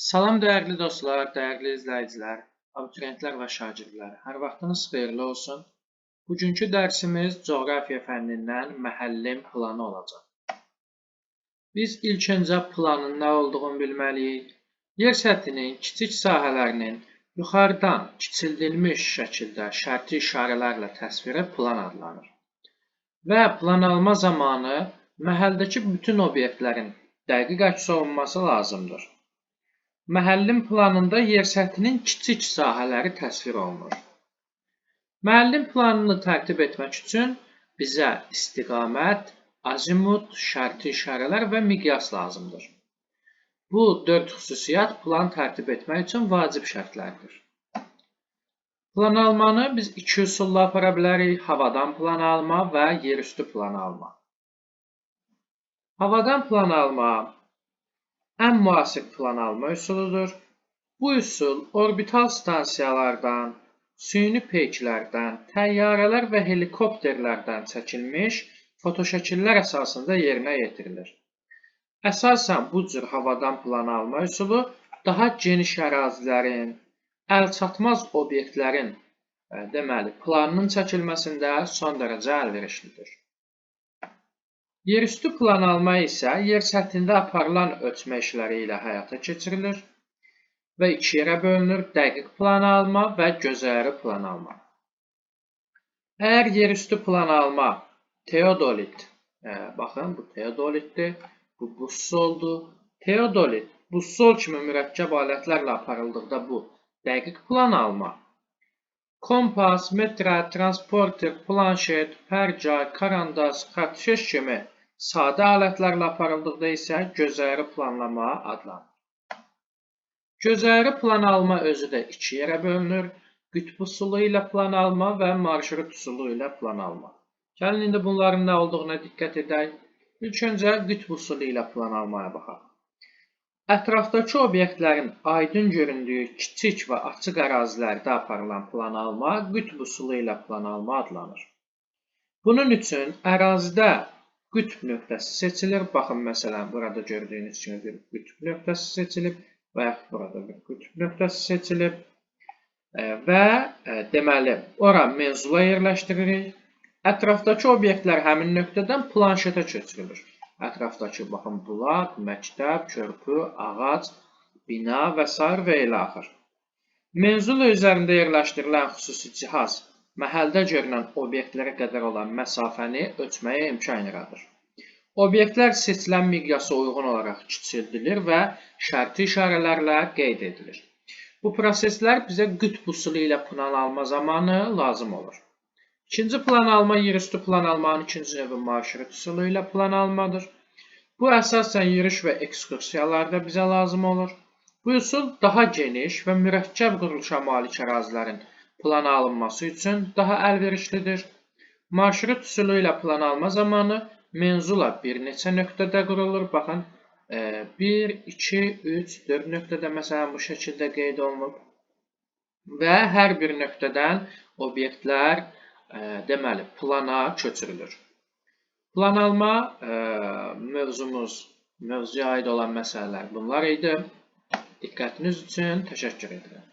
Salam dəyərli dostlar, dəyərli izləyicilər, abituriyentlər və şagirdlər. Hər vaxtınız xeyirli olsun. Bugünkü dərsimiz coğrafiya fənnindən məhəllim planı olacaq. Biz ilk öncə planın nə olduğunu bilməliyik. Yer səthinin kiçik sahələrinin yuxarıdan kiçildilmiş şəkildə şərti işarələrlə təsviri plan adlanır. Və plan alma zamanı məhəldəki bütün obyektlərin dəqiq əks olunması lazımdır. Məhəllim planında yer səthinin kiçik sahələri təsvir olunur. Məhəllim planını tərtib etmək üçün bizə istiqamət, azimut, şərti işarələr və miqyas lazımdır. Bu 4 xüsusiyyət plan tərtib etmək üçün vacib şərtlərdir. Plan almanı biz iki üsulla apara bilərik: havadan plan alma və yerüstü plan alma. Havadan plan alma ən müasir plan alma üsuludur. Bu üsul orbital stansiyalardan, süni peyklərdən, təyyarələr və helikopterlərdən çəkilmiş fotoşəkillər əsasında yerinə yetirilir. Əsasən bu cür havadan plan alma üsulu daha geniş ərazilərin, əlçatmaz obyektlərin planının çəkilməsində son dərəcə əlverişlidir. Yerüstü plan alma isə yer səthində aparılan ölçmə işləri ilə həyata keçirilir və iki yerə bölünür: dəqiq plan alma və gözəyarı plan alma. Əgər yerüstü plan alma teodolit, baxın bu teodolitdir, bu bussoldur. Teodolit, bussol kimi mürəkkəb alətlərlə aparıldıqda bu dəqiq plan alma. Kompas, metrə, transporter, planşet, pərcay, karandaş, xəttkeş kimi sadə alətlərlə aparıldıqda isə gözəyarı planlama adlanır. Gözəyarı plan alma özü də iki yerə bölünür: qütb usulu ilə plan alma və marşrut usulu ilə plan alma. Gəlin indi bunların nə olduğuna diqqət edək. İlk öncə qütb usulu ilə plan almaya baxaq. Ətrafdakı obyektlərin aydın göründüyü kiçik və açıq ərazilərdə aparılan plan alma qütb usulu ilə plan alma adlanır. Bunun üçün ərazidə qütb nöqtəsi seçilir. Baxın, məsələn, burada gördüyünüz kimi bir qütb nöqtəsi seçilib və yaxud burada bir qütb nöqtəsi seçilib və deməli, ora menzula yerləşdiririk. Ətrafdakı obyektlər həmin nöqtədən planşetə köçürülür. Ətrafdakı, baxın, bulaq, məktəb, körpü, ağac, bina və s. və ilə axır. Menzula üzərində yerləşdirilən xüsusi cihaz məhəldə görünən obyektlərə qədər olan məsafəni ölçməyə imkan yaradır. Obyektlər seçilən miqyasa uyğun olaraq kiçildilir və şərti işarələrlə qeyd edilir. Bu proseslər bizə qütb usulu ilə plan alma zamanı lazım olur. İkinci plan alma yerüstü plan almanın ikinci növü marşrut usulu ilə plan almadır. Bu əsasən yürüş və ekskursiyalarda bizə lazım olur. Bu üsul daha geniş və mürəkkəb quruluşa malik ərazilərin plana alınması üçün daha əlverişlidir. Marşrut üsulu ilə plan alma zamanı menzula bir neçə nöqtədə qurulur. Baxın, 1, 2, 3, 4 nöqtədə məsələn bu şəkildə qeyd olunub və hər bir nöqtədən obyektlər deməli plana köçürülür. Plan alma mövzuya aid olan məsələlər bunlar idi. Diqqətiniz üçün təşəkkür edirəm.